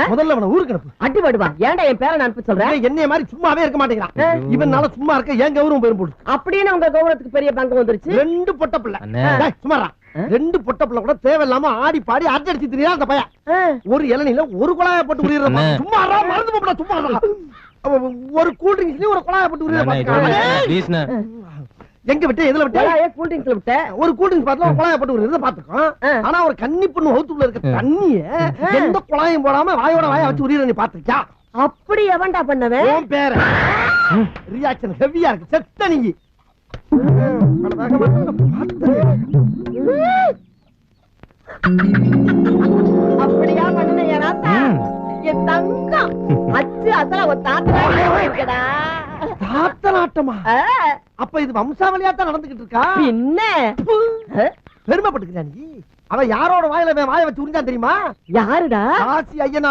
முதல்ல அவனை ஊருக்கு அனுப்பு. அடி படுவா. ஏன்டா என் பேரை அனுப்ப சொல்றேன்? என்னைய மாதிரி சும்மாவே இருக்க மாட்டேங்கிறான். இவனால சும்மா இருக்க ஏன் கௌரவம் போயிரும் போடு. அப்படின்னு உங்க கௌரவத்துக்கு பெரிய பங்கு வந்துருச்சு. 2 பொட்ட பிள்ளை. சும்மாரா 2 பொட்ட பிள்ளை கூட தேவையில்லாம ஆடி பாடி அடி அடிச்சு திரியா அந்த பையன். ஒரு இளநில ஒரு குழாய போட்டு உரியறத சும்மாரா மறந்து போடா சும்மாரா. ஒரு கூல் ட்ரிங்க்ஸ்லயே ஒரு குழாய போட்டு உரியறத எங்க விட்டு எதுல விட்டு? கூல் ட்ரிங்க்ஸ்ல விட்ட. ஒரு கூல் ட்ரிங்க்ஸ் பாத்தல குழாய போட்டு உரியறத பாத்துக்கோம். ஆனா ஒரு கன்னி பொண்ணு ஹவுத்துக்குள்ள இருக்க தண்ணிய எந்த குழாயும் போடாம வாயோட வாய வச்சு உரியற நீ பாத்துக்கியா? அப்படி எவன்டா பண்ணவன்? உன் பேர் ரியாக்ஷன் ஹெவியா இருக்கு. செத்த நீ அப்படியா பண்ணன ஏனாத்தா? என் தங்கம் அச்சு அசல ஒரு தாத்தா தாத்தனாட்டமா? அப்ப இது வம்சாவளியாத்தான் நடந்துகிட்டு இருக்கா? பின்ன பெருமைப்பட்டுக்கிறா நீ. அவன் யாரோட வாயில வாய வச்சு உறிஞ்சான் தெரியுமா? யாருடா? காசி ஐயனார்